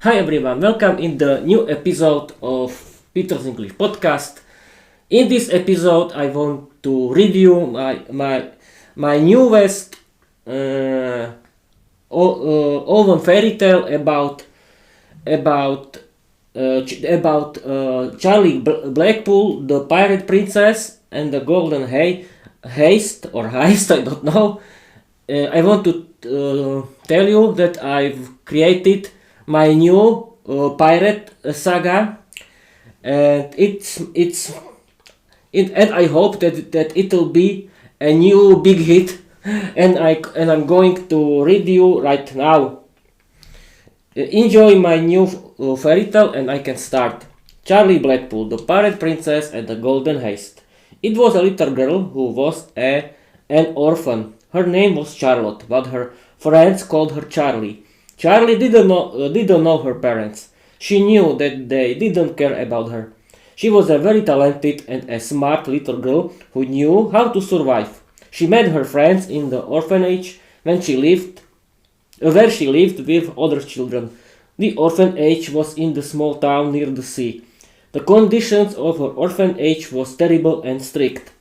Hi everyone, welcome in the new episode of Peter's English podcast. In this episode, I want to review my newest oven fairy tale about Charlie Blackpool, the pirate princess, and the golden heist or heist. I don't know. I want to tell you that I've created my new pirate saga, and and I hope that it'll be a new big hit, and I'm going to read you right now. Enjoy my new fairy tale, and I can start. Charlie Blackpool, the pirate princess and the golden heist. It was a little girl who was an orphan. Her name was Charlotte, but her friends called her Charlie. Charlie didn't know her parents. She knew that they didn't care about her. She was a very talented and a smart little girl who knew how to survive. She made her friends in the orphanage where she lived with other children. The orphanage was in the small town near the sea. The conditions of her orphanage was terrible and strict.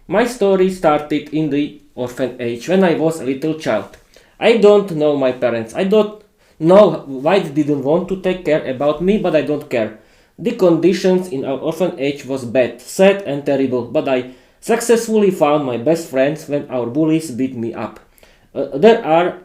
My story started in the orphanage when I was a little child. I don't know my parents. I don't know why they didn't want to take care about me, but I don't care. The conditions in our orphanage was bad, sad and terrible, but I successfully found my best friends when our bullies beat me up. There are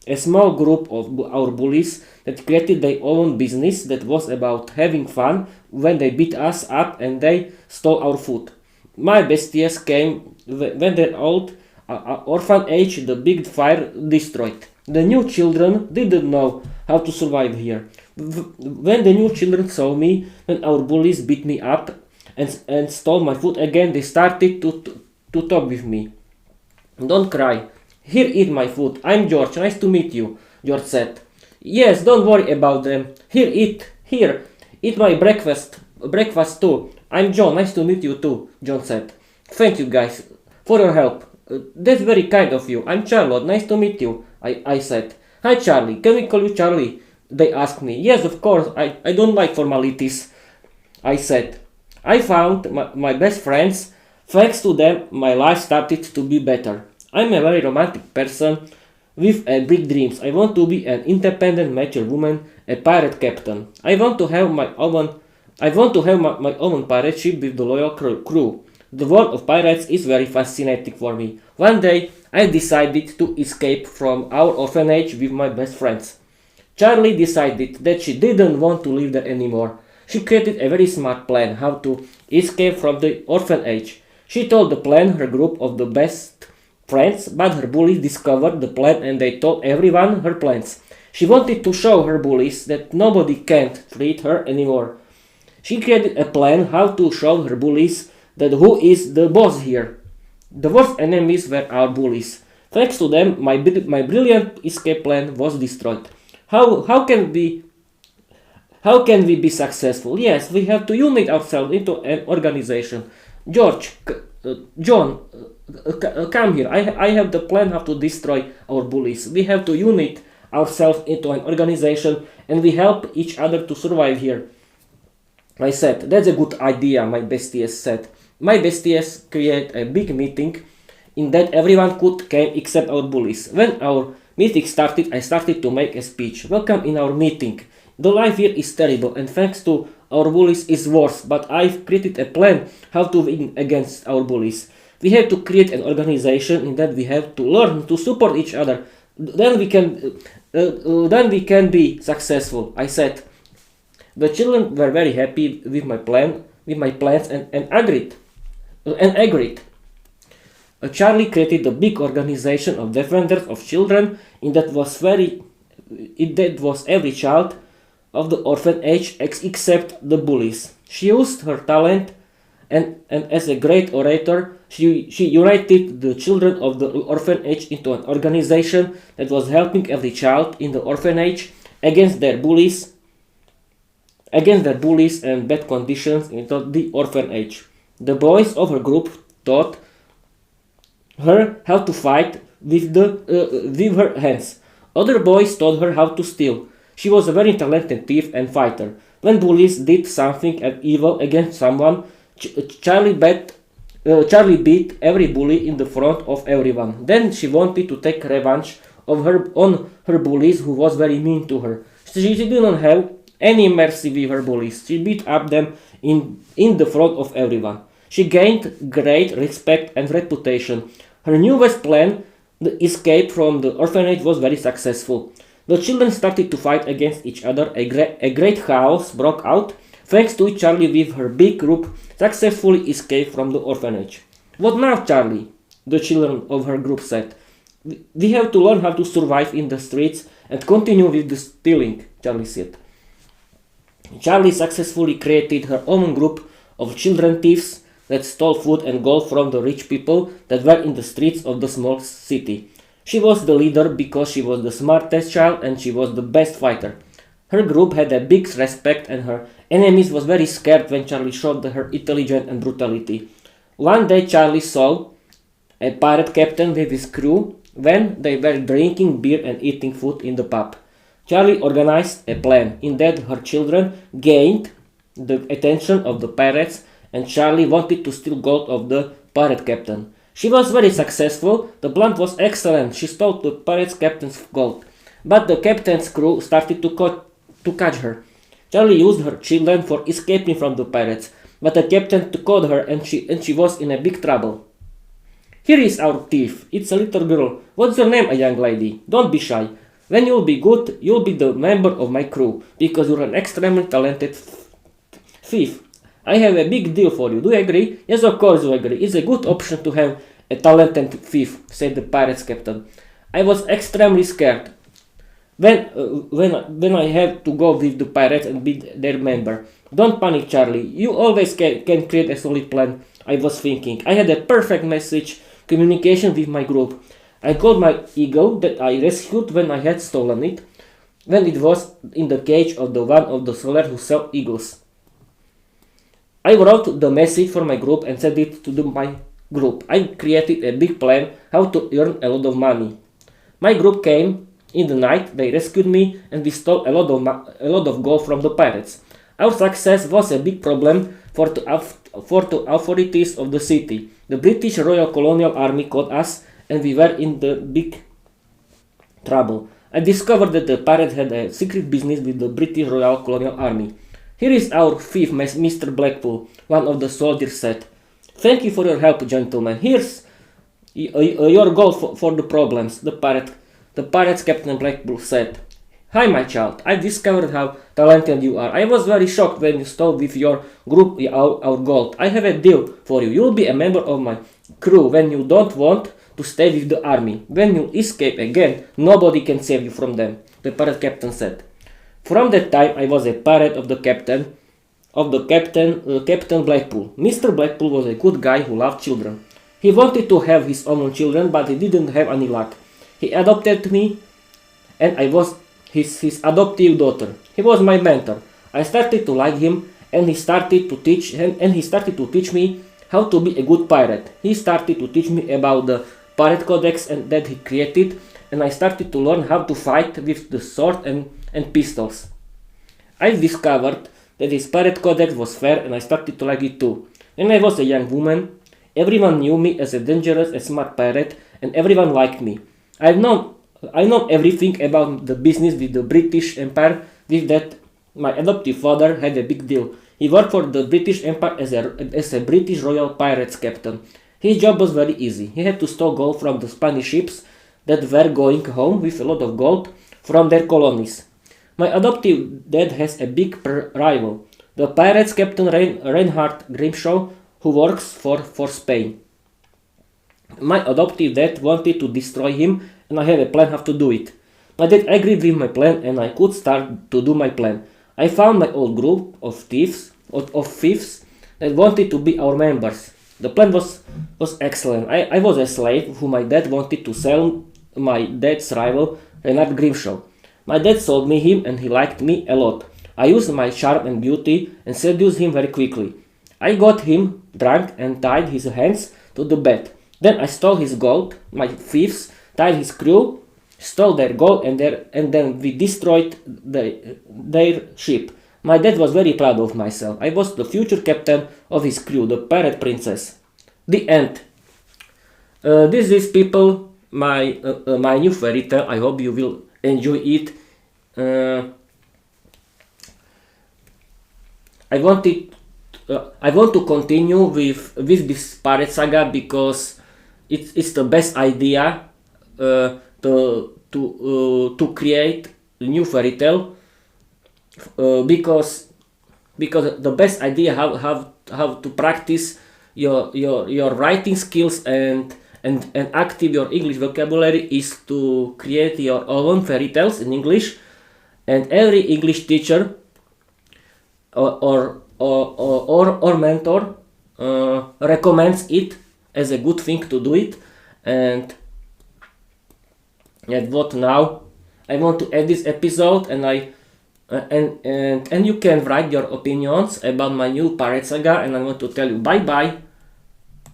a small group of our bullies that created their own business that was about having fun when they beat us up and they stole our food. My besties came when their old orphanage the big fire destroyed. The new children didn't know how to survive here. When the new children saw me, when our bullies beat me up and stole my food again, they started to talk with me. Don't cry. Here, eat my food. I'm George. Nice to meet you, George said. Yes, don't worry about them. Here, eat. Here, eat my breakfast. Breakfast too. I'm John. Nice to meet you too, John said. Thank you guys for your help. That's very kind of you. I'm Charlotte. Nice to meet you, I said. Hi Charlie. Can we call you Charlie? They asked me. Yes, of course. I don't like formalities, I said. I found my best friends. Thanks to them, my life started to be better. I'm a very romantic person with big dreams. I want to be an independent mature woman, a pirate captain. I want to have my own pirate ship with the loyal crew. The world of pirates is very fascinating for me. One day, I decided to escape from our orphanage with my best friends. Charlie decided that she didn't want to live there anymore. She created a very smart plan how to escape from the orphanage. She told the plan her group of the best friends, but her bullies discovered the plan and they told everyone her plans. She wanted to show her bullies that nobody can't treat her anymore. She created a plan how to show her bullies that who is the boss here. The worst enemies were our bullies. Thanks to them, my brilliant escape plan was destroyed. How can we be successful? Yes, we have to unite ourselves into an organization. John, come here. I have the plan how to destroy our bullies. We have to unite ourselves into an organization and we help each other to survive here. I said, that's a good idea, my besties said. My besties create a big meeting in that everyone could came except our bullies. When our meeting started, I started to make a speech. Welcome in our meeting. The life here is terrible and thanks to our bullies is worse, but I've created a plan how to win against our bullies. We have to create an organization in that we have to learn to support each other. Then we can be successful, I said. The children were very happy with my plans and agreed. Charlie created a big organization of defenders of children in that was every child of the orphanage except the bullies. She used her talent and as a great orator, she united the children of the orphanage into an organization that was helping every child in the orphanage against their bullies and bad conditions into the orphanage. The boys of her group taught her how to fight with her hands. Other boys taught her how to steal. She was a very talented thief and fighter. When bullies did something evil against someone, Charlie beat every bully in the front of everyone. Then she wanted to take revenge on her bullies who was very mean to her. She didn't have any mercy with her bullies. She beat up them in the front of everyone. She gained great respect and reputation. Her newest plan, the escape from the orphanage, was very successful. The children started to fight against each other. A great chaos broke out, thanks to Charlie with her big group successfully escaped from the orphanage. What now, Charlie? The children of her group said. We have to learn how to survive in the streets and continue with the stealing, Charlie said. Charlie successfully created her own group of children thieves that stole food and gold from the rich people that were in the streets of the small city. She was the leader because she was the smartest child and she was the best fighter. Her group had a big respect and her enemies was very scared when Charlie showed her intelligence and brutality. One day Charlie saw a pirate captain with his crew when they were drinking beer and eating food in the pub. Charlie organized a plan. In that, her children gained the attention of the pirates and Charlie wanted to steal gold of the pirate captain. She was very successful. The plan was excellent. She stole the pirate captain's gold. But the captain's crew started to catch her. Charlie used her children for escaping from the pirates, but the captain caught her and she was in a big trouble. Here is our thief. It's a little girl. What's your name, a young lady? Don't be shy. When you'll be good, you'll be the member of my crew, because you're an extremely talented thief. I have a big deal for you. Do you agree? Yes, of course you agree. It's a good option to have a talented thief, said the pirate's captain. I was extremely scared when I have to go with the pirates and be their member. Don't panic, Charlie. You always can create a solid plan, I was thinking. I had a perfect message communication with my group. I called my eagle that I rescued when I had stolen it, when it was in the cage of the one of the sellers who sell eagles. I wrote the message for my group and sent it to my group. I created a big plan how to earn a lot of money. My group came in the night, they rescued me and we stole a lot of gold from the pirates. Our success was a big problem for the authorities of the city. The British Royal Colonial Army caught us and we were in the big trouble. I discovered that the pirates had a secret business with the British Royal Colonial Army. Here is our thief, Mr. Blackpool, one of the soldiers said. Thank you for your help, gentlemen. Here's your gold for the problems, the pirate's Captain Blackpool said. Hi, my child. I discovered how talented you are. I was very shocked when you stole with your group our gold. I have a deal for you. You'll be a member of my crew when you don't want to stay with the army. When you escape again, nobody can save you from them, the pirate captain said. From that time, I was a pirate of the Captain Blackpool. Mr. Blackpool was a good guy who loved children. He wanted to have his own children, but he didn't have any luck. He adopted me, and I was his adoptive daughter. He was my mentor. I started to like him, and he started to teach me how to be a good pirate. He started to teach me about the pirate codex that he created, and I started to learn how to fight with the sword and pistols. I discovered that his pirate codex was fair and I started to like it too. When I was a young woman, everyone knew me as a dangerous and smart pirate and everyone liked me. I know everything about the business with the British Empire. With that, my adoptive father had a big deal. He worked for the British Empire as a British Royal Pirates captain. His job was very easy. He had to steal gold from the Spanish ships that were going home with a lot of gold from their colonies. My adoptive dad has a big rival, the pirates captain Reynard Grimshaw, who works for Spain. My adoptive dad wanted to destroy him and I had a plan how to do it. My dad agreed with my plan and I could start to do my plan. I found my old group of thieves that wanted to be our members. The plan was excellent. I was a slave who my dad wanted to sell my dad's rival, Reynard Grimshaw. My dad sold me him and he liked me a lot. I used my charm and beauty and seduced him very quickly. I got him drunk and tied his hands to the bed. Then I stole his gold. My thieves tied his crew stole their gold, and then we destroyed their ship. My dad was very proud of myself. I was the future captain of his crew, the pirate princess. The end. This is, people, my new fairy tale. I hope you will enjoy it. I want to continue with this pirate saga because it's the best idea to create a new fairy tale, because the best idea how to practice your writing skills and active your English vocabulary is to create your own fairy tales in English, and every English teacher or mentor recommends it as a good thing to do it. And what now? I want to end this episode, and and you can write your opinions about my new pirate saga, and I want to tell you bye bye.